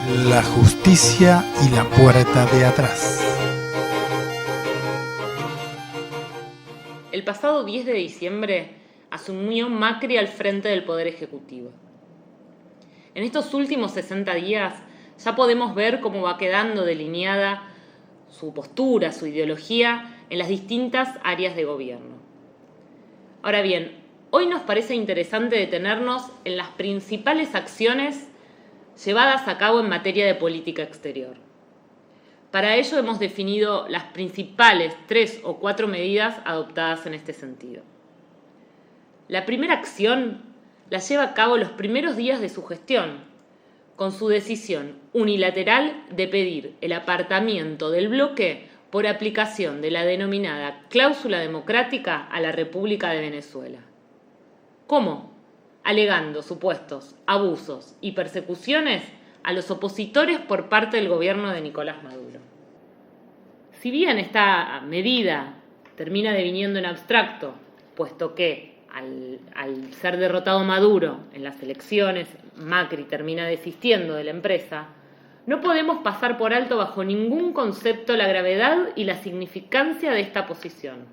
La justicia y la puerta de atrás. El pasado 10 de diciembre asumió Macri al frente del Poder Ejecutivo. En estos últimos 60 días ya podemos ver cómo va quedando delineada su postura, su ideología en las distintas áreas de gobierno. Ahora bien, hoy nos parece interesante detenernos en las principales acciones llevadas a cabo en materia de política exterior. Para ello hemos definido las principales 3 o 4 medidas adoptadas en este sentido. La primera acción la lleva a cabo los primeros días de su gestión, con su decisión unilateral de pedir el apartamiento del bloque por aplicación de la denominada cláusula democrática a la República de Venezuela. ¿Cómo? Alegando supuestos abusos y persecuciones a los opositores por parte del gobierno de Nicolás Maduro. Si bien esta medida termina deviniendo en abstracto, puesto que al ser derrotado Maduro en las elecciones, Macri termina desistiendo de la empresa, no podemos pasar por alto bajo ningún concepto la gravedad y la significancia de esta posición.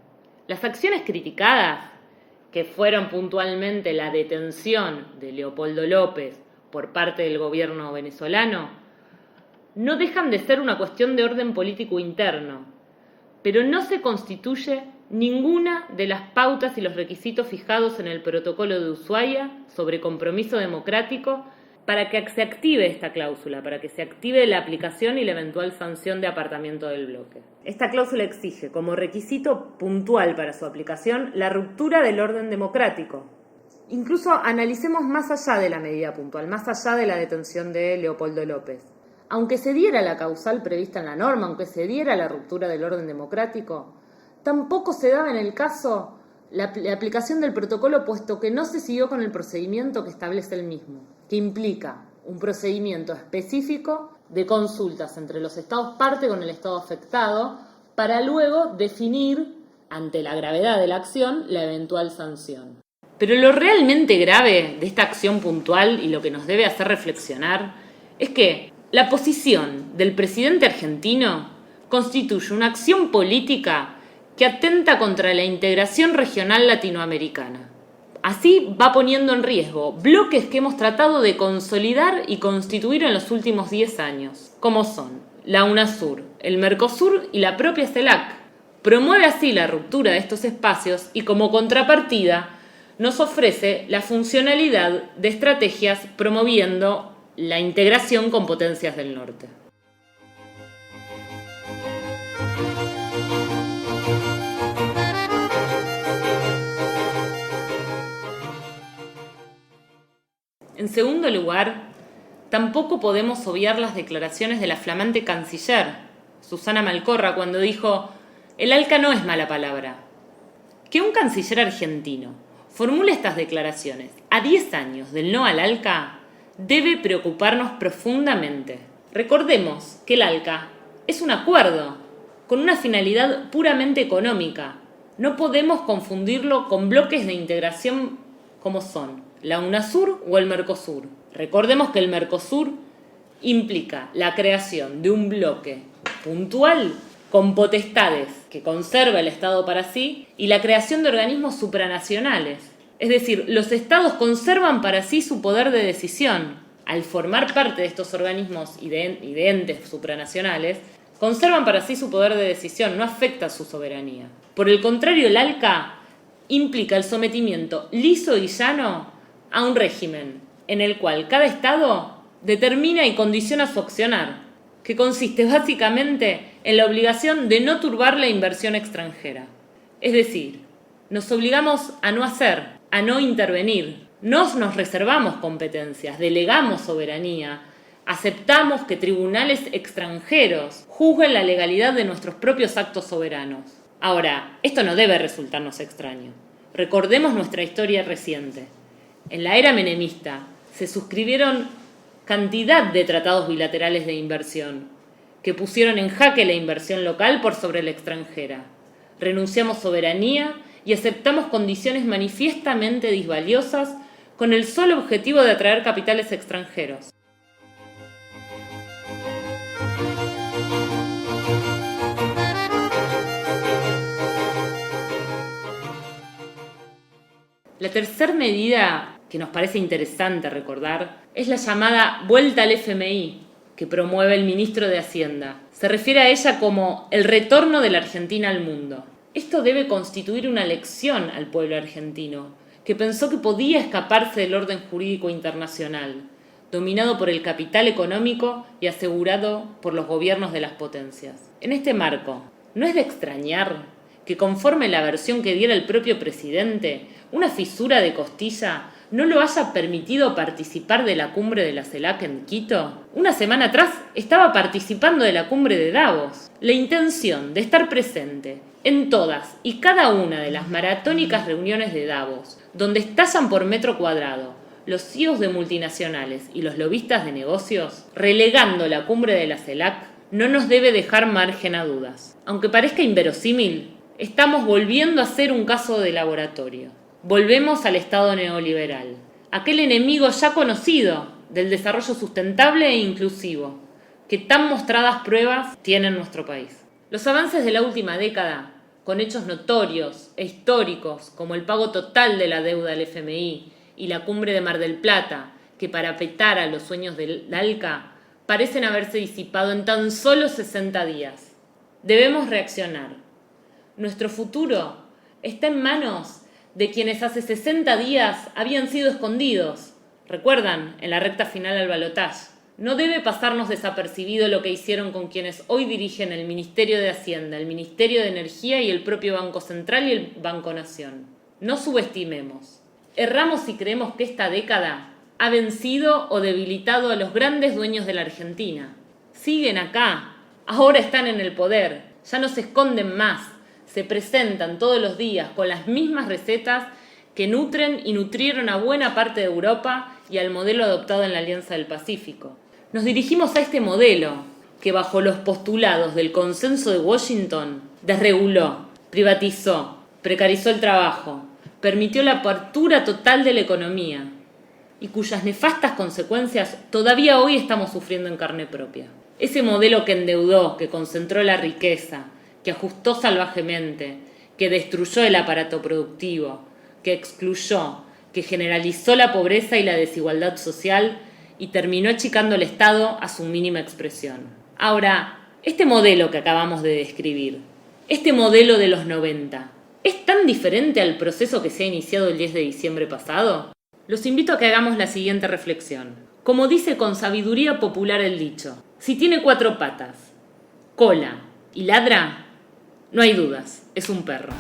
Las acciones criticadas, que fueron puntualmente la detención de Leopoldo López por parte del gobierno venezolano, no dejan de ser una cuestión de orden político interno, pero no se constituye ninguna de las pautas y los requisitos fijados en el protocolo de Ushuaia sobre compromiso democrático para que se active esta cláusula, para que se active la aplicación y la eventual sanción de apartamiento del bloque. Esta cláusula exige como requisito puntual para su aplicación la ruptura del orden democrático. Incluso analicemos más allá de la medida puntual, más allá de la detención de Leopoldo López. Aunque se diera la causal prevista en la norma, aunque se diera la ruptura del orden democrático, tampoco se daba en el caso la aplicación del protocolo, puesto que no se siguió con el procedimiento que establece el mismo, que implica un procedimiento específico de consultas entre los estados parte con el estado afectado para luego definir, ante la gravedad de la acción, la eventual sanción. Pero lo realmente grave de esta acción puntual y lo que nos debe hacer reflexionar es que la posición del presidente argentino constituye una acción política que atenta contra la integración regional latinoamericana. Así va poniendo en riesgo bloques que hemos tratado de consolidar y constituir en los últimos 10 años, como son la UNASUR, el Mercosur y la propia CELAC. Promueve así la ruptura de estos espacios y como contrapartida nos ofrece la funcionalidad de estrategias promoviendo la integración con potencias del norte. En segundo lugar, tampoco podemos obviar las declaraciones de la flamante canciller, Susana Malcorra, cuando dijo: el ALCA no es mala palabra. Que un canciller argentino formule estas declaraciones a 10 años del no al ALCA debe preocuparnos profundamente. Recordemos que el ALCA es un acuerdo con una finalidad puramente económica. No podemos confundirlo con bloques de integración como son la UNASUR o el Mercosur. Recordemos que el Mercosur implica la creación de un bloque puntual con potestades que conserva el Estado para sí y la creación de organismos supranacionales. Es decir, los Estados conservan para sí su poder de decisión. Al formar parte de estos organismos y de entes supranacionales, conservan para sí su poder de decisión, no afecta su soberanía. Por el contrario, el ALCA implica el sometimiento liso y llano a un régimen en el cual cada Estado determina y condiciona su accionar, que consiste básicamente en la obligación de no turbar la inversión extranjera. Es decir, nos obligamos a no hacer, a no intervenir, nos reservamos competencias, delegamos soberanía, aceptamos que tribunales extranjeros juzguen la legalidad de nuestros propios actos soberanos. Ahora, esto no debe resultarnos extraño. Recordemos nuestra historia reciente. En la era menemista se suscribieron cantidad de tratados bilaterales de inversión que pusieron en jaque la inversión local por sobre la extranjera. Renunciamos soberanía y aceptamos condiciones manifiestamente disvaliosas con el solo objetivo de atraer capitales extranjeros. La tercera medida que nos parece interesante recordar es la llamada vuelta al FMI que promueve el ministro de Hacienda. Se refiere a ella como el retorno de la Argentina al mundo. Esto debe constituir una lección al pueblo argentino, que pensó que podía escaparse del orden jurídico internacional, dominado por el capital económico y asegurado por los gobiernos de las potencias. En este marco, ¿no es de extrañar que conforme la versión que diera el propio presidente, una fisura de costilla no lo haya permitido participar de la cumbre de la CELAC en Quito? Una semana atrás estaba participando de la cumbre de Davos. La intención de estar presente en todas y cada una de las maratónicas reuniones de Davos, donde estallan por metro cuadrado los CEOs de multinacionales y los lobistas de negocios, relegando la cumbre de la CELAC, no nos debe dejar margen a dudas. Aunque parezca inverosímil, estamos volviendo a ser un caso de laboratorio. Volvemos al Estado neoliberal, aquel enemigo ya conocido del desarrollo sustentable e inclusivo, que tan mostradas pruebas tiene en nuestro país. Los avances de la última década, con hechos notorios e históricos como el pago total de la deuda al FMI y la cumbre de Mar del Plata, que parapetara los sueños del ALCA, parecen haberse disipado en tan solo 60 días. Debemos reaccionar. Nuestro futuro está en manos de quienes hace 60 días habían sido escondidos. ¿Recuerdan? En la recta final al balotaje. No debe pasarnos desapercibido lo que hicieron con quienes hoy dirigen el Ministerio de Hacienda, el Ministerio de Energía y el propio Banco Central y el Banco Nación. No subestimemos. Erramos si creemos que esta década ha vencido o debilitado a los grandes dueños de la Argentina. Siguen acá, ahora están en el poder, ya no se esconden más. Se presentan todos los días con las mismas recetas que nutren y nutrieron a buena parte de Europa y al modelo adoptado en la Alianza del Pacífico. Nos dirigimos a este modelo que, bajo los postulados del consenso de Washington, desreguló, privatizó, precarizó el trabajo, permitió la apertura total de la economía y cuyas nefastas consecuencias todavía hoy estamos sufriendo en carne propia. Ese modelo que endeudó, que concentró la riqueza, que ajustó salvajemente, que destruyó el aparato productivo, que excluyó, que generalizó la pobreza y la desigualdad social y terminó achicando el Estado a su mínima expresión. Ahora, este modelo que acabamos de describir, este modelo de los 90, ¿es tan diferente al proceso que se ha iniciado el 10 de diciembre pasado? Los invito a que hagamos la siguiente reflexión. Como dice con sabiduría popular el dicho, si tiene 4 patas, cola y ladra, no hay dudas, es un perro.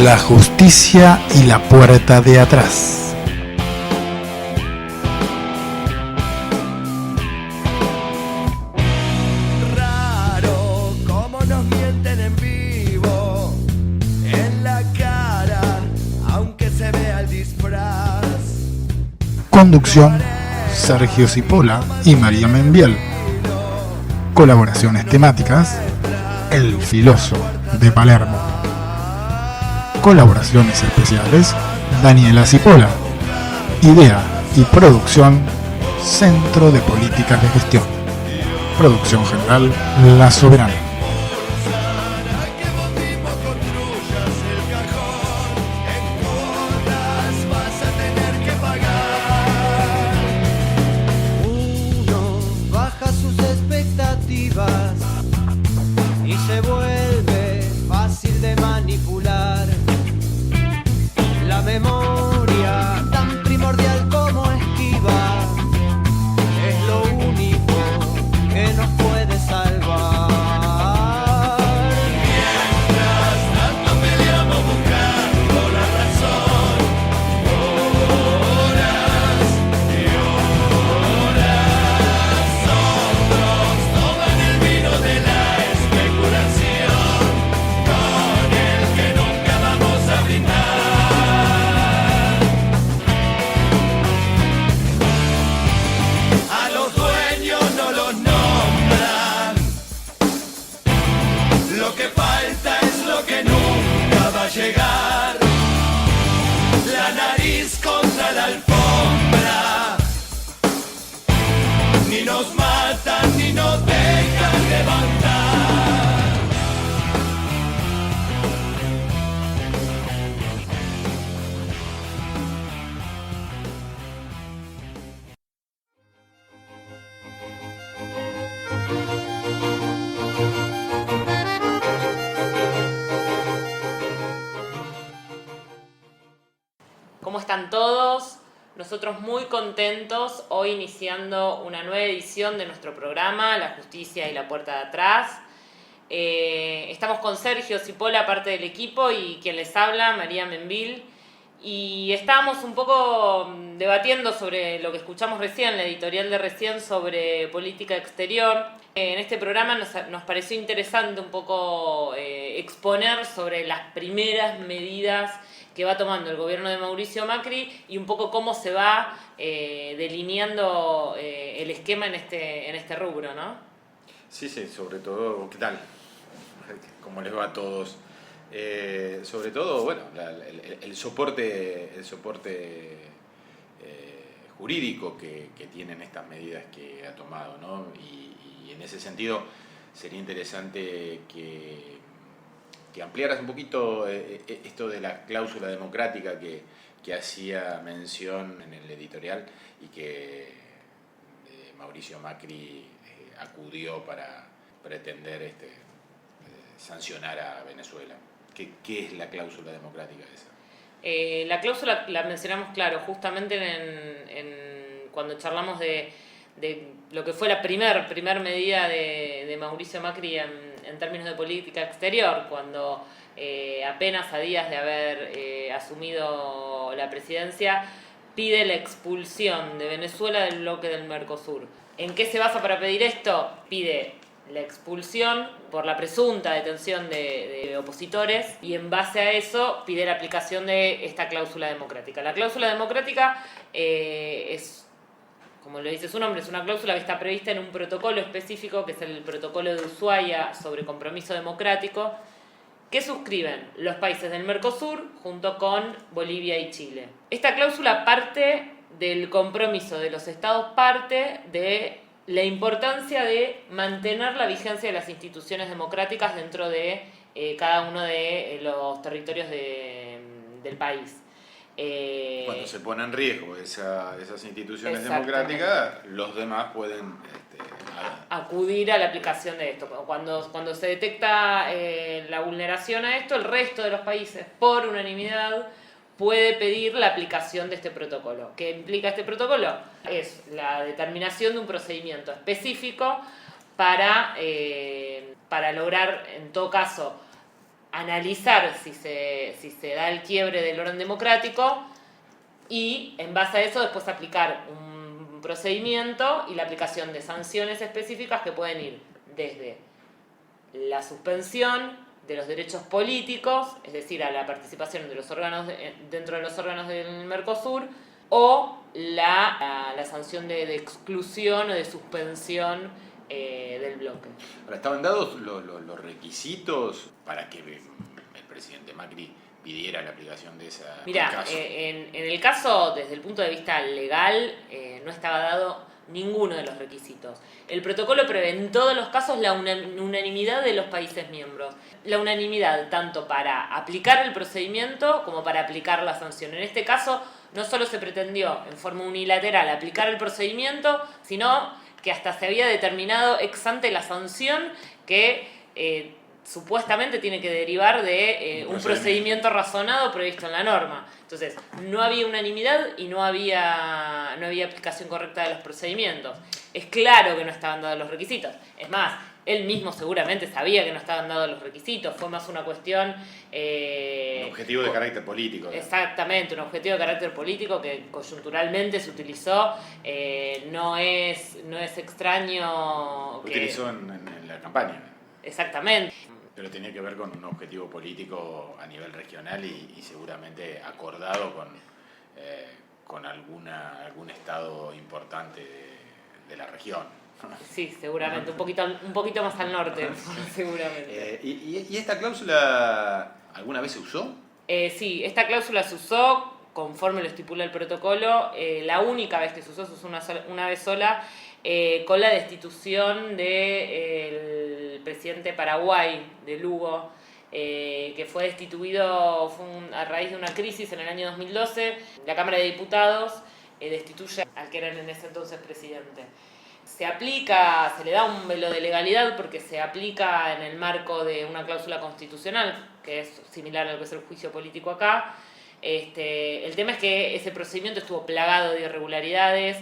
La justicia y la puerta de atrás. Raro cómo nos mienten en vivo, en la cara, aunque se vea el disfraz. Conducción: Sergio Cipolla y María Membiel. Colaboraciones temáticas: El Filoso de Palermo. Colaboraciones especiales: Daniela Cipolla. Idea y producción: Centro de Políticas de Gestión. Producción general: La Soberana. Uno baja sus expectativas y se vuelve fácil de manipular. La memoria, tan primordial como esquiva, es lo único que nos puede salvar. Mientras tanto peleamos buscando la razón, horas y horas. Otros toman el vino de la especulación, con el que nunca vamos a brindar. A los dueños no los nombran. Lo que falta es lo que nunca va a llegar. La nariz contra la alfombra. Ni nos matan ni nos dejan levantar. están todos? Nosotros muy contentos, hoy iniciando una nueva edición de nuestro programa, La Justicia y la Puerta de Atrás. Estamos con Sergio Cipolla, parte del equipo, y quien les habla, María Menville. Y estábamos un poco debatiendo sobre lo que escuchamos recién, la editorial de recién sobre política exterior. En este programa nos pareció interesante un poco exponer sobre las primeras medidas que va tomando el gobierno de Mauricio Macri y un poco cómo se va delineando el esquema en este rubro, ¿no? Sí, sobre todo, ¿qué tal? ¿Cómo les va a todos? Sobre todo, bueno, el soporte jurídico que tienen estas medidas que ha tomado, ¿no? Y en ese sentido sería interesante que ampliaras un poquito esto de la cláusula democrática que hacía mención en el editorial y que Mauricio Macri acudió para pretender sancionar a Venezuela. ¿Qué es la cláusula democrática esa? La cláusula la mencionamos, claro, justamente cuando charlamos de lo que fue la primer medida de Mauricio Macri en términos de política exterior, cuando apenas a días de haber asumido la presidencia, pide la expulsión de Venezuela del bloque del Mercosur. ¿En qué se basa para pedir esto? Pide la expulsión por la presunta detención de opositores y en base a eso pide la aplicación de esta cláusula democrática. La cláusula democrática es, como lo dice su nombre, es una cláusula que está prevista en un protocolo específico, que es el protocolo de Ushuaia sobre compromiso democrático, que suscriben los países del Mercosur junto con Bolivia y Chile. Esta cláusula parte del compromiso de los estados parte de la importancia de mantener la vigencia de las instituciones democráticas dentro de cada uno de los territorios del país. Cuando se pone en riesgo esas instituciones democráticas, los demás pueden acudir a la aplicación de esto. Cuando se detecta la vulneración a esto, el resto de los países, por unanimidad, puede pedir la aplicación de este protocolo. ¿Qué implica este protocolo? Es la determinación de un procedimiento específico para lograr, en todo caso, analizar si se da el quiebre del orden democrático y, en base a eso, después aplicar un procedimiento y la aplicación de sanciones específicas que pueden ir desde la suspensión de los derechos políticos, es decir, a la participación de los órganos dentro de los órganos del Mercosur, o la sanción de exclusión o de suspensión del bloque. Ahora, ¿estaban dados los requisitos para que el presidente Macri pidiera la aplicación de esa? Mirá, en el caso, desde el punto de vista legal, no estaba dado ninguno de los requisitos. El protocolo prevé en todos los casos la unanimidad de los países miembros. La unanimidad tanto para aplicar el procedimiento como para aplicar la sanción. En este caso, no solo se pretendió en forma unilateral aplicar el procedimiento, sino que hasta se había determinado ex ante la sanción que supuestamente tiene que derivar de un procedimiento razonado previsto en la norma. Entonces, no había unanimidad y no había aplicación correcta de los procedimientos. Es claro que no estaban dados los requisitos. Es más, él mismo seguramente sabía que no estaban dados los requisitos. Fue más una cuestión... un objetivo de carácter político. Exactamente, un objetivo de carácter político que coyunturalmente se utilizó. No es extraño... Lo utilizó en la campaña. Exactamente. Pero tenía que ver con un objetivo político a nivel regional y seguramente acordado con algún estado importante de la región. Sí, seguramente, un poquito más al norte, seguramente. ¿Y esta cláusula alguna vez se usó? Sí, esta cláusula se usó conforme lo estipula el protocolo. La única vez que se usó una vez sola, con la destitución del presidente Paraguay, de Lugo, que fue destituido a raíz de una crisis en el año 2012. La Cámara de Diputados destituye al que era en ese entonces presidente. Se le da un velo de legalidad porque se aplica en el marco de una cláusula constitucional, que es similar a lo que es el juicio político acá, El tema es que ese procedimiento estuvo plagado de irregularidades.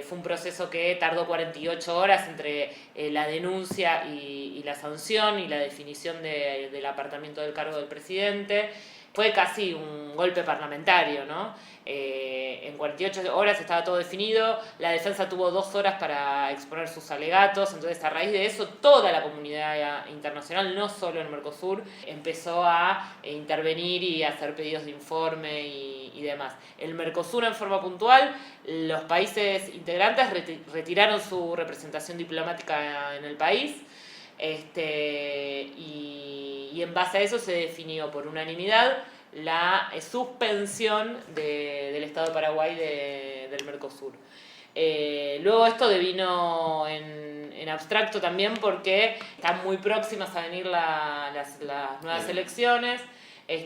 Fue un proceso que tardó 48 horas entre la denuncia y la sanción y la definición del apartamiento del cargo del presidente. Fue casi un golpe parlamentario, ¿no? En 48 horas estaba todo definido, la defensa tuvo 2 horas para exponer sus alegatos, entonces a raíz de eso toda la comunidad internacional, no solo el Mercosur, empezó a intervenir y a hacer pedidos de informe y demás. El Mercosur en forma puntual, los países integrantes retiraron su representación diplomática en el país, y en base a eso se definió por unanimidad la suspensión del Estado de Paraguay del Mercosur. Luego esto devino en abstracto también porque están muy próximas a venir las nuevas elecciones.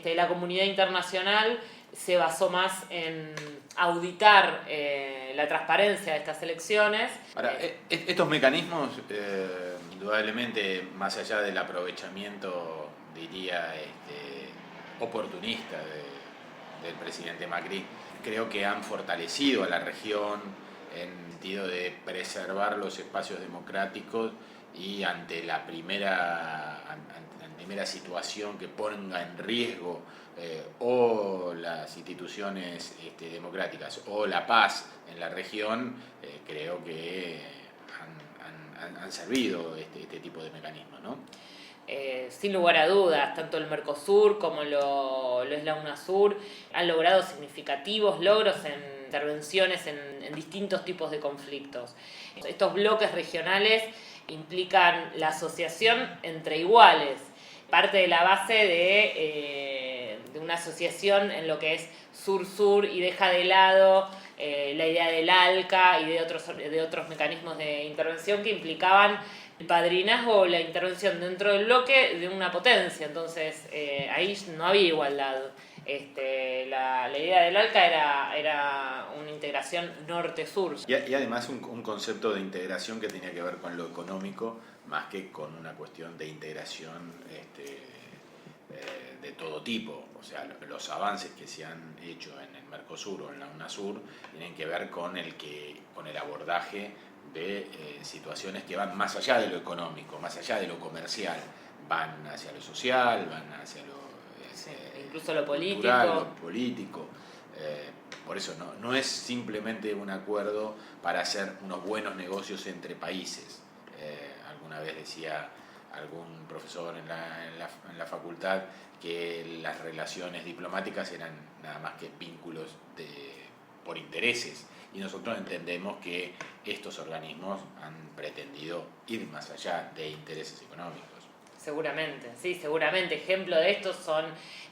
La comunidad internacional se basó más en auditar la transparencia de estas elecciones. Ahora, estos mecanismos, indudablemente, más allá del aprovechamiento, diría, oportunista del presidente Macri, creo que han fortalecido a la región en el sentido de preservar los espacios democráticos y ante la primera situación que ponga en riesgo o las instituciones democráticas o la paz en la región, creo que han servido este tipo de mecanismos, ¿no? Sin lugar a dudas, tanto el Mercosur como lo es la UNASUR han logrado significativos logros en intervenciones en distintos tipos de conflictos. Estos bloques regionales implican la asociación entre iguales, parte de la base de una asociación en lo que es sur-sur y deja de lado la idea del ALCA y de otros mecanismos de intervención que implicaban el padrinazgo o la intervención dentro del bloque de una potencia. Entonces ahí no había igualdad. La idea del ALCA era una integración norte-sur. Y además un concepto de integración que tenía que ver con lo económico más que con una cuestión de integración de todo tipo. O sea, los avances que se han hecho en el Mercosur o en la UNASUR tienen que ver con el abordaje de situaciones que van más allá de lo económico, más allá de lo comercial, van hacia lo social, van hacia lo incluso lo político. Cultural, lo político. Por eso no es simplemente un acuerdo para hacer unos buenos negocios entre países. Alguna vez decía algún profesor en la facultad que las relaciones diplomáticas eran nada más que vínculos por intereses. Y nosotros entendemos que estos organismos han pretendido ir más allá de intereses económicos. Seguramente, sí, seguramente. Ejemplo de esto son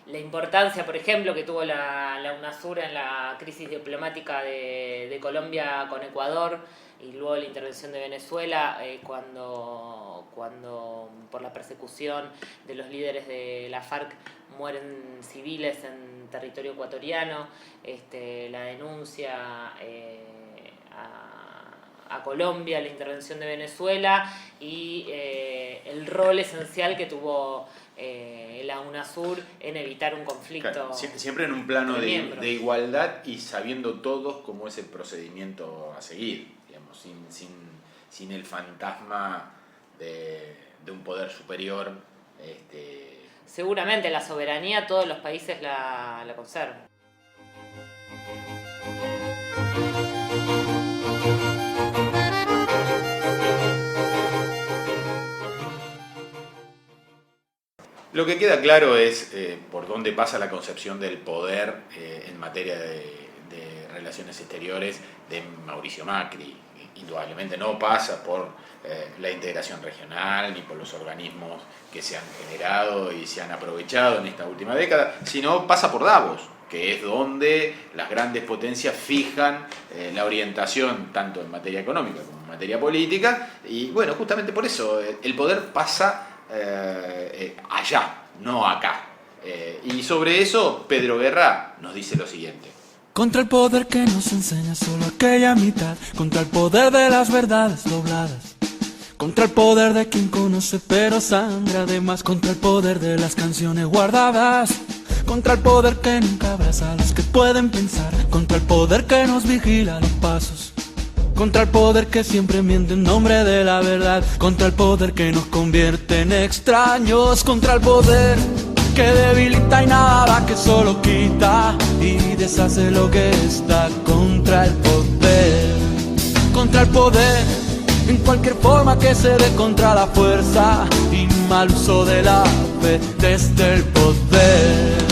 la importancia, por ejemplo, que tuvo la UNASUR en la crisis diplomática de Colombia con Ecuador y luego la intervención de Venezuela cuando por la persecución de los líderes de la FARC mueren civiles en territorio ecuatoriano, la denuncia a Colombia, la intervención de Venezuela y el rol esencial que tuvo la UNASUR en evitar un conflicto. Claro, siempre en un plano de igualdad y sabiendo todos cómo es el procedimiento a seguir, digamos, sin el fantasma de un poder superior. Seguramente la soberanía todos los países la conservan. Lo que queda claro es por dónde pasa la concepción del poder en materia de relaciones exteriores de Mauricio Macri. Indudablemente no pasa por la integración regional ni por los organismos que se han generado y se han aprovechado en esta última década, sino pasa por Davos, que es donde las grandes potencias fijan la orientación tanto en materia económica como en materia política, y bueno, justamente por eso el poder pasa allá, no acá. Y sobre eso Pedro Guerra nos dice lo siguiente. Contra el poder que nos enseña solo aquella mitad, contra el poder de las verdades dobladas, contra el poder de quien conoce pero sangra además, contra el poder de las canciones guardadas, contra el poder que nunca abraza a los que pueden pensar, contra el poder que nos vigila los pasos, contra el poder que siempre miente en nombre de la verdad, contra el poder que nos convierte en extraños, contra el poder que debilita y nada, que solo quita y deshace lo que está, contra el poder en cualquier forma que se dé, contra la fuerza y mal uso de la fe desde el poder.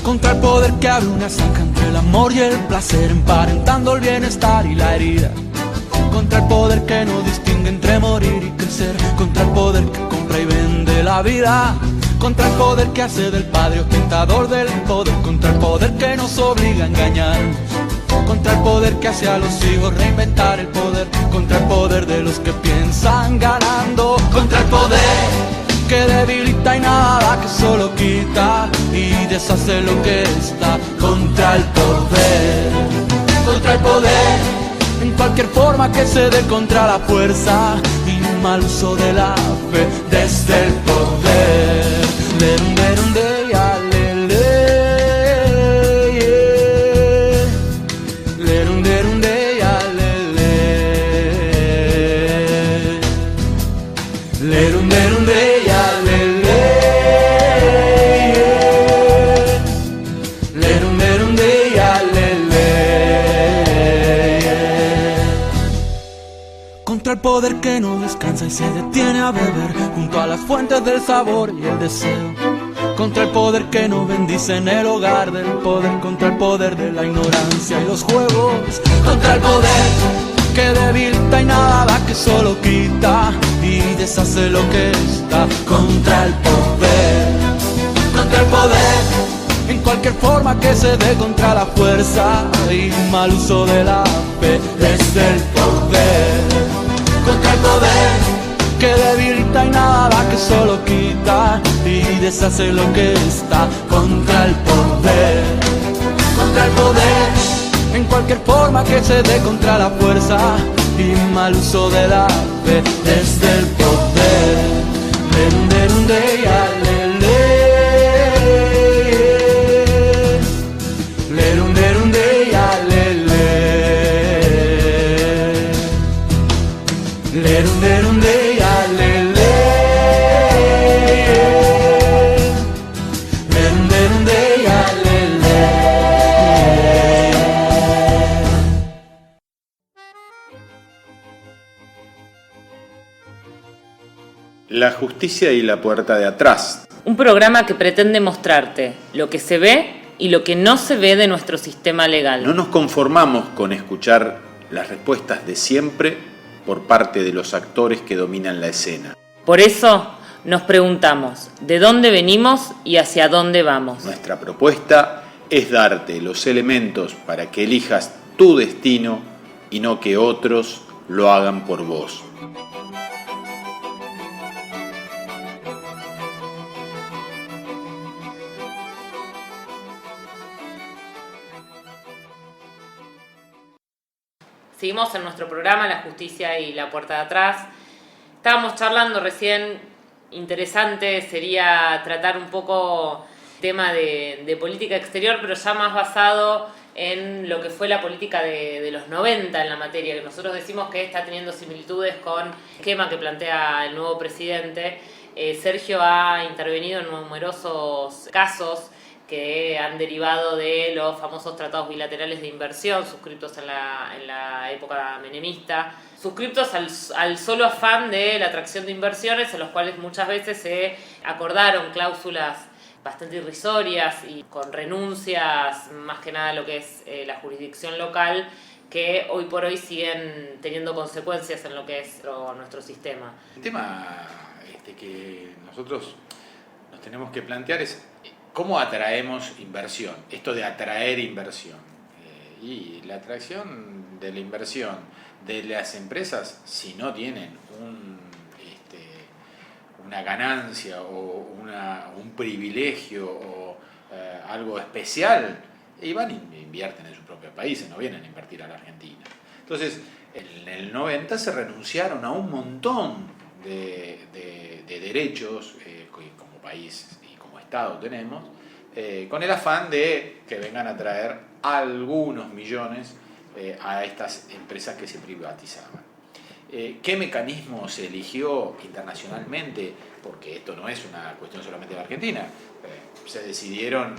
Contra el poder que abre una zanja entre el amor y el placer, emparentando el bienestar y la herida, contra el poder que no distingue entre morir y crecer, contra el poder que compra y vende la vida, contra el poder que hace del padre ostentador del poder, contra el poder que nos obliga a engañarnos, contra el poder que hace a los hijos reinventar el poder, contra el poder de los que piensan ganando, contra el poder que debilita y nada, que solo quita y deshace lo que está, contra el poder en cualquier forma que se dé, contra la fuerza y mal uso de la fe desde el poder. Contra el poder que no descansa y se detiene a beber junto a las fuentes del sabor y el deseo, contra el poder que no bendice en el hogar del poder, contra el poder de la ignorancia y los juegos, contra el poder que debilita y nada, que solo quita y deshace lo que está, contra el poder en cualquier forma que se dé, contra la fuerza y mal uso de la fe desde el poder, contra el poder que debilita y nada, que solo quita y deshace lo que está, contra el poder en cualquier forma que se dé, contra la fuerza y mal uso de la fe desde el poder. La justicia y la puerta de atrás. Un programa que pretende mostrarte lo que se ve y lo que no se ve de nuestro sistema legal. No nos conformamos con escuchar las respuestas de siempre por parte de los actores que dominan la escena. Por eso nos preguntamos, ¿de dónde venimos y hacia dónde vamos? Nuestra propuesta es darte los elementos para que elijas tu destino y no que otros lo hagan por vos. Seguimos en nuestro programa La Justicia y la Puerta de Atrás. Estábamos charlando recién, interesante sería tratar un poco el tema de política exterior, pero ya más basado en lo que fue la política de los 90 en la materia, que nosotros decimos que está teniendo similitudes con el esquema que plantea el nuevo presidente. Sergio ha intervenido en numerosos casos que han derivado de los famosos tratados bilaterales de inversión suscritos en la época menemista, suscritos al solo afán de la atracción de inversiones, en los cuales muchas veces se acordaron cláusulas bastante irrisorias y con renuncias, más que nada a lo que es la jurisdicción local, que hoy por hoy siguen teniendo consecuencias en lo que es nuestro sistema. El tema que nosotros nos tenemos que plantear es ¿cómo atraemos inversión? Esto de atraer inversión. Y la atracción de la inversión de las empresas, si no tienen una ganancia o un privilegio o algo especial, y van e invierten en sus propios países, no vienen a invertir a la Argentina. Entonces, en el 90 se renunciaron a un montón de derechos que como país y como Estado tenemos, con el afán de que vengan a traer algunos millones a estas empresas que se privatizaban. ¿Qué mecanismo se eligió internacionalmente? Porque esto no es una cuestión solamente de Argentina. Se decidieron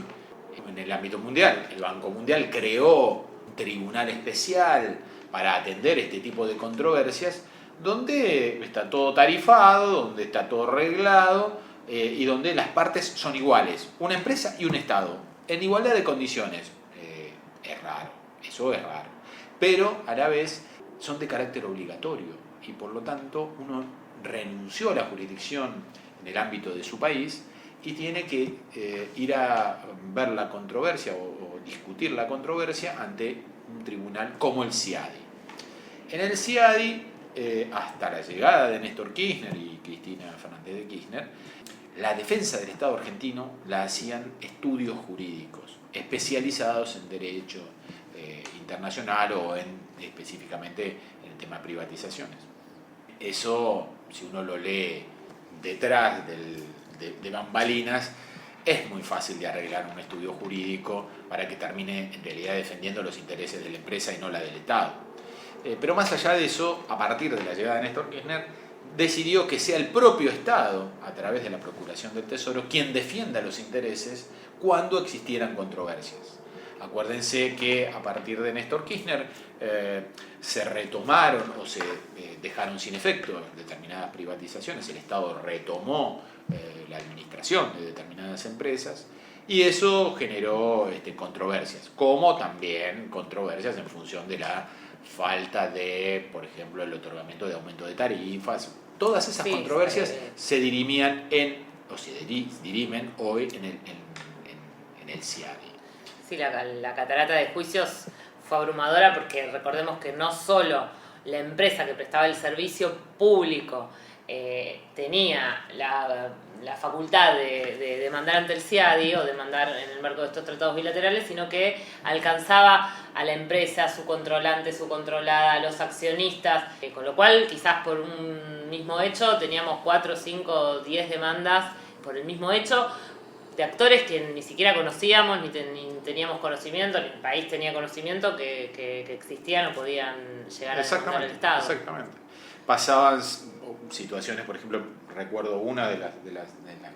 en el ámbito mundial. El Banco Mundial creó un tribunal especial para atender este tipo de controversias, donde está todo tarifado, donde está todo reglado y donde las partes son iguales, una empresa y un Estado, en igualdad de condiciones. Es raro, eso es raro, pero a la vez son de carácter obligatorio y por lo tanto uno renunció a la jurisdicción en el ámbito de su país y tiene que ir a ver la controversia o discutir la controversia ante un tribunal como el CIADI. En el CIADI, hasta la llegada de Néstor Kirchner y Cristina Fernández de Kirchner, la defensa del Estado argentino la hacían estudios jurídicos especializados en derecho internacional o específicamente en el tema de privatizaciones. Eso, si uno lo lee detrás de bambalinas, es muy fácil de arreglar un estudio jurídico para que termine en realidad defendiendo los intereses de la empresa y no la del Estado. Pero más allá de eso, a partir de la llegada de Néstor Kirchner, decidió que sea el propio Estado, a través de la Procuración del Tesoro, quien defienda los intereses cuando existieran controversias. Acuérdense que a partir de Néstor Kirchner se retomaron o se dejaron sin efecto determinadas privatizaciones, el Estado retomó la administración de determinadas empresas y eso generó controversias, como también controversias en función de la falta de, por ejemplo, el otorgamiento de aumento de tarifas. Todas esas controversias se dirimían o se dirimen hoy en el CIADI. Sí, la catarata de juicios fue abrumadora porque recordemos que no solo la empresa que prestaba el servicio público tenía la facultad de demandar ante el CIADI o demandar en el marco de estos tratados bilaterales, sino que alcanzaba a la empresa, a su controlante, su controlada, a los accionistas, con lo cual quizás por un mismo hecho teníamos 4, 5, 10 demandas por el mismo hecho, de actores que ni siquiera conocíamos, ni teníamos conocimiento, ni el país tenía conocimiento que existían o podían llegar a demandar al Estado. Exactamente. Pasaban situaciones, por ejemplo, recuerdo una de las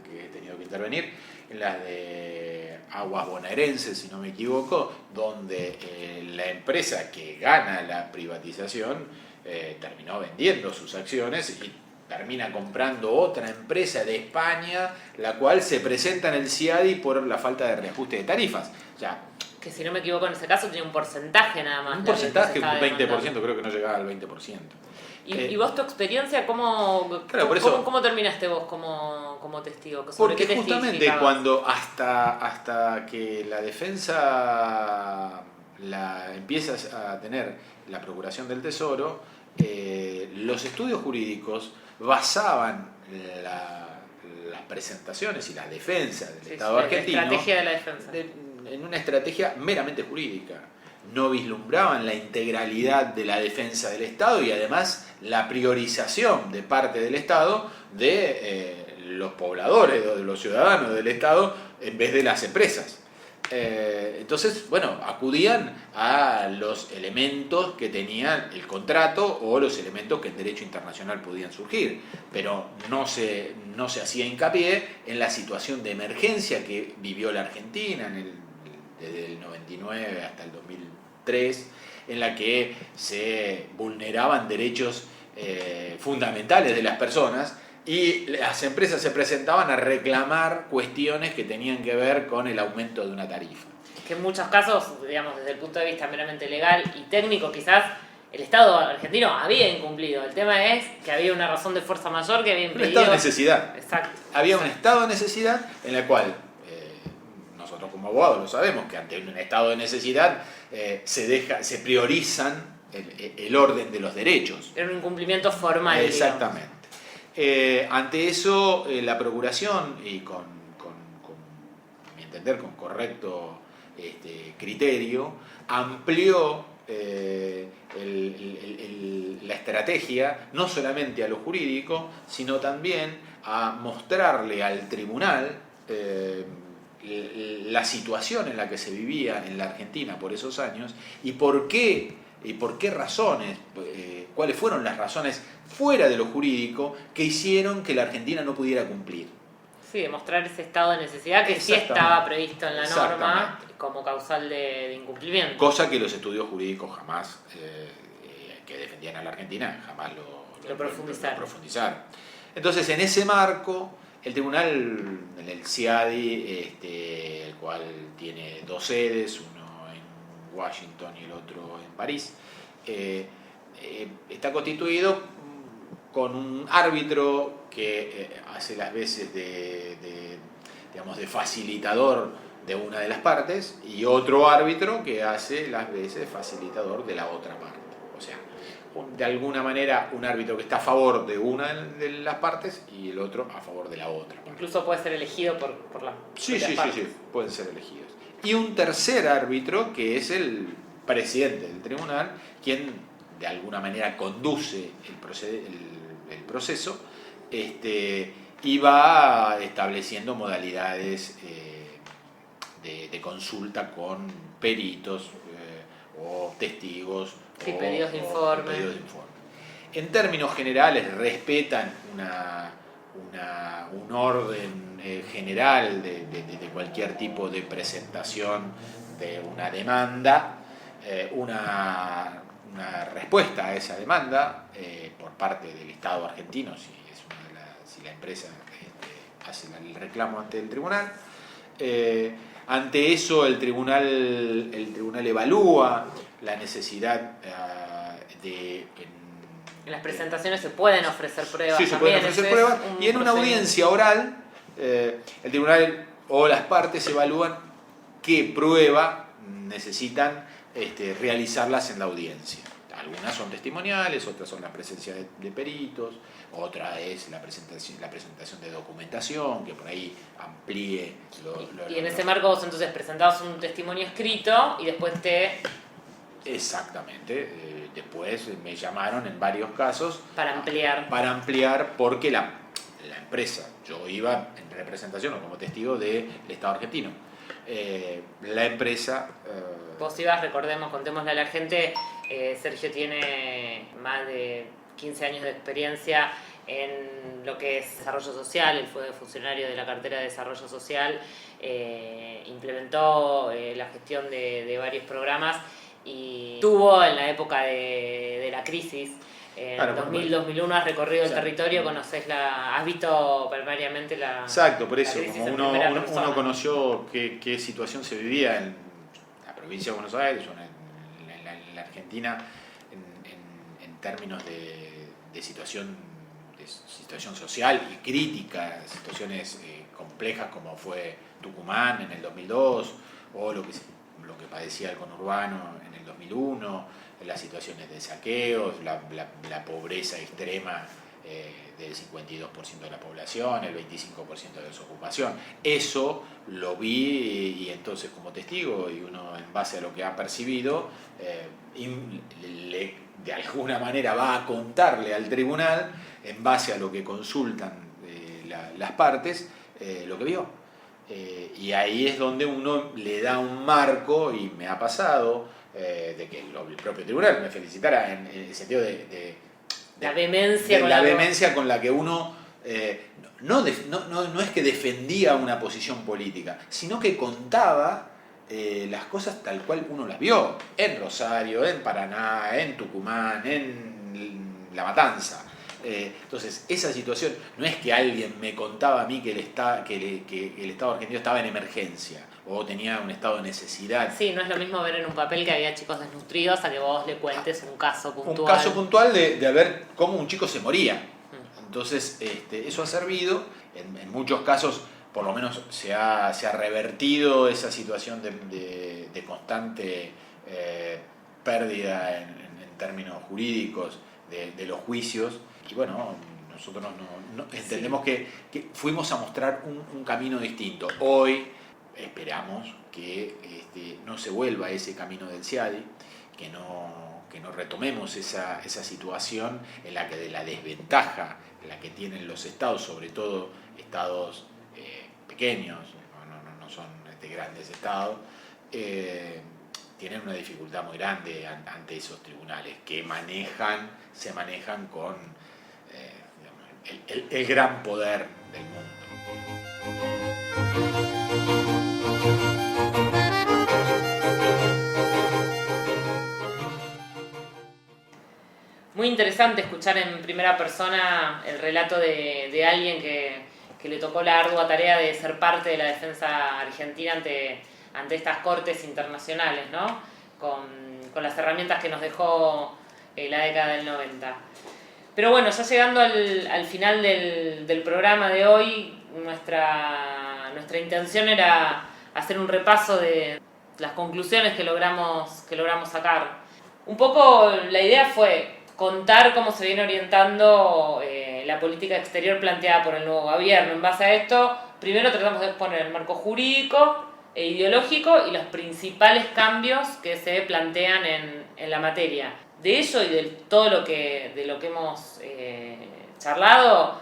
que he tenido que intervenir, en las de Aguas Bonaerenses, si no me equivoco, donde la empresa que gana la privatización terminó vendiendo sus acciones y termina comprando otra empresa de España, la cual se presenta en el CIADI por la falta de reajuste de tarifas. O sea, que si no me equivoco en ese caso tenía un porcentaje nada más. Un porcentaje, un 20%, creo que no llegaba al 20%. ¿Y vos tu experiencia, cómo terminaste vos como testigo? Porque justamente cuando hasta que la defensa la empiezas a tener la Procuración del Tesoro, los estudios jurídicos basaban las presentaciones y la defensa del Estado argentino la estrategia de la defensa. En una estrategia meramente jurídica. No vislumbraban la integralidad de la defensa del Estado y además la priorización de parte del Estado de los pobladores o de los ciudadanos del Estado en vez de las empresas. Entonces, bueno, acudían a los elementos que tenían el contrato o los elementos que en derecho internacional podían surgir, pero no se hacía hincapié en la situación de emergencia que vivió la Argentina desde el 99 hasta el 2003, en la que se vulneraban derechos fundamentales de las personas y las empresas se presentaban a reclamar cuestiones que tenían que ver con el aumento de una tarifa. Que en muchos casos, digamos, desde el punto de vista meramente legal y técnico, quizás el Estado argentino había incumplido. El tema es que había una razón de fuerza mayor que había impedido... Un estado de necesidad. Exacto. Había un estado de necesidad en el cual nosotros como abogados lo sabemos, que ante un estado de necesidad se priorizan el orden de los derechos. Era un incumplimiento formal. Exactamente. Ante eso, la Procuración, y con mi entender, con correcto criterio, amplió la estrategia no solamente a lo jurídico, sino también a mostrarle al tribunal la situación en la que se vivía en la Argentina por esos años y por qué razones, cuáles fueron las razones fuera de lo jurídico que hicieron que la Argentina no pudiera cumplir. Sí, demostrar ese estado de necesidad que sí estaba previsto en la norma como causal de incumplimiento. Cosa que los estudios jurídicos jamás, que defendían a la Argentina, jamás lo profundizaron. Entonces, en ese marco, el tribunal, en el CIADI, el cual tiene 2 sedes, uno en Washington y el otro en París, está constituido con un árbitro que hace las veces de facilitador de una de las partes y otro árbitro que hace las veces de facilitador de la otra parte. O sea, de alguna manera un árbitro que está a favor de una de las partes y el otro a favor de la otra parte. Incluso puede ser elegido por las partes. Sí, pueden ser elegidos. Y un tercer árbitro que es el presidente del tribunal, quien de alguna manera conduce el proceso y va estableciendo modalidades de consulta con peritos o testigos o pedidos de informe. En términos generales respetan un orden general de cualquier tipo de presentación de una demanda, una respuesta a esa demanda por parte del Estado argentino, si la empresa hace el reclamo ante el tribunal. Ante eso el tribunal evalúa la necesidad en las presentaciones se pueden ofrecer pruebas. Sí, se pueden ofrecer pruebas y en una audiencia oral el tribunal o las partes evalúan qué prueba necesitan realizarlas en la audiencia. Algunas son testimoniales, otras son la presencia de peritos, otra es la presentación de documentación, que por ahí amplíe y en ese marco vos entonces presentabas un testimonio escrito y después Exactamente. Después me llamaron en varios casos para ampliar porque la empresa, yo iba en representación o como testigo del Estado argentino. La empresa... Vos ibas, contémosle a la gente, Sergio tiene más de 15 años de experiencia en lo que es desarrollo social, él fue funcionario de la cartera de desarrollo social, implementó la gestión de varios programas y tuvo en la época de la crisis, en 2000-2001 has recorrido el territorio, has visto primariamente la... Exacto, por eso, como uno conoció qué situación se vivía en la provincia de Buenos Aires, en la Argentina, en términos de situación social y crítica, situaciones complejas como fue Tucumán en el 2002, o lo que padecía el conurbano en el 2001, las situaciones de saqueos, la pobreza extrema del 52% de la población, el 25% de desocupación. Eso lo vi y entonces como testigo y uno en base a lo que ha percibido, de alguna manera va a contarle al tribunal, en base a lo que consultan las partes, lo que vio. Y ahí es donde uno le da un marco, y me ha pasado, de que el propio tribunal me felicitara en el sentido de la vehemencia con la que uno no es que defendía una posición política, sino que contaba las cosas tal cual uno las vio en Rosario, en Paraná, en Tucumán, en La Matanza. Entonces, esa situación no es que alguien me contaba a mí que el Estado argentino estaba en emergencia o tenía un estado de necesidad. Sí, no es lo mismo ver en un papel que había chicos desnutridos a que vos le cuentes un caso puntual. Un caso puntual de ver cómo un chico se moría. Entonces, eso ha servido. En muchos casos, por lo menos, se ha revertido esa situación de constante pérdida en términos jurídicos de los juicios. Y bueno, nosotros no entendemos que fuimos a mostrar un camino distinto. Hoy esperamos que no se vuelva ese camino del CIADI, que no retomemos esa situación en la que de la desventaja en la que tienen los estados, sobre todo estados pequeños, no son grandes estados, tienen una dificultad muy grande ante esos tribunales que se manejan con el gran poder del mundo. Muy interesante escuchar en primera persona el relato de alguien que le tocó la ardua tarea de ser parte de la defensa argentina ante estas cortes internacionales, ¿no? Con las herramientas que nos dejó la década del 90. Pero bueno, ya llegando al final del programa de hoy, nuestra intención era hacer un repaso de las conclusiones que logramos sacar. Un poco la idea fue contar cómo se viene orientando la política exterior planteada por el nuevo gobierno. En base a esto, primero tratamos de exponer el marco jurídico e ideológico y los principales cambios que se plantean en la materia. De ello y de todo lo que hemos charlado,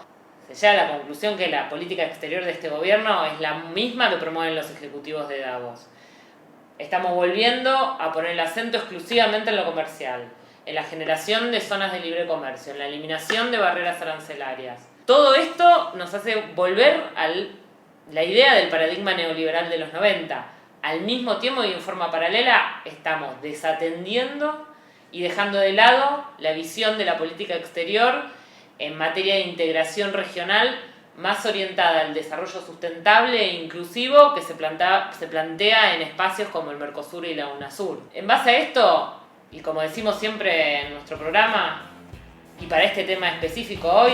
se llega a la conclusión que la política exterior de este gobierno es la misma que promueven los ejecutivos de Davos. Estamos volviendo a poner el acento exclusivamente en lo comercial, en la generación de zonas de libre comercio, en la eliminación de barreras arancelarias. Todo esto nos hace volver a la idea del paradigma neoliberal de los 90. Al mismo tiempo y en forma paralela estamos desatendiendo y dejando de lado la visión de la política exterior en materia de integración regional más orientada al desarrollo sustentable e inclusivo que se plantea en espacios como el Mercosur y la UNASUR. En base a esto, y como decimos siempre en nuestro programa, y para este tema específico hoy,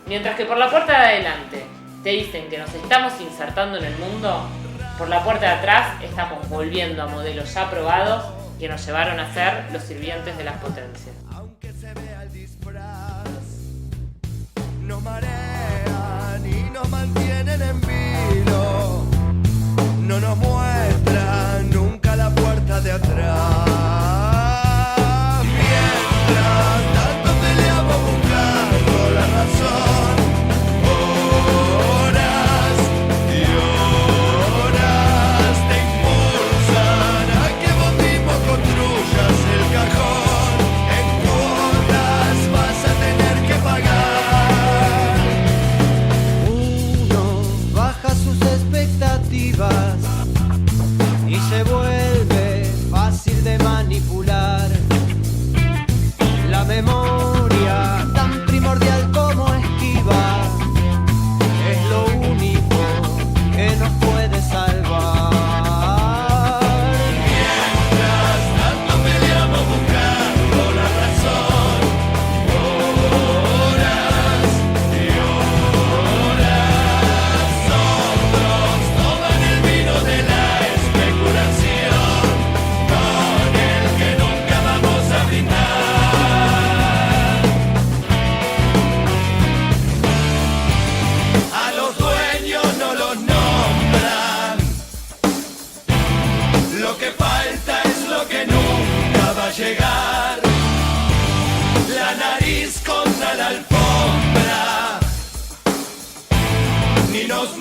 mientras que por la puerta de adelante te dicen que nos estamos insertando en el mundo, por la puerta de atrás estamos volviendo a modelos ya probados que nos llevaron a ser los sirvientes de las potencias. Aunque se vea el disfraz, nos marean y nos mantienen en vilo, no nos muestran nunca la puerta de atrás. Mientras tanto peleamos buscando la razón, horas y horas te impulsan a que vos mismo construyas el cajón. En cuotas vas a tener que pagar. Uno baja sus expectativas y se vuelve fácil de manipular. La memoria, tan primordial como esquiva, es lo único que nos puede salvar. Mientras tanto peleamos buscando la razón, horas y horas. Otros toman el vino de la especulación, con el que nunca vamos a brindar. A los dueños no los nombran. Lo que falta es lo que nunca va a llegar. La nariz contra la alfombra, ni nos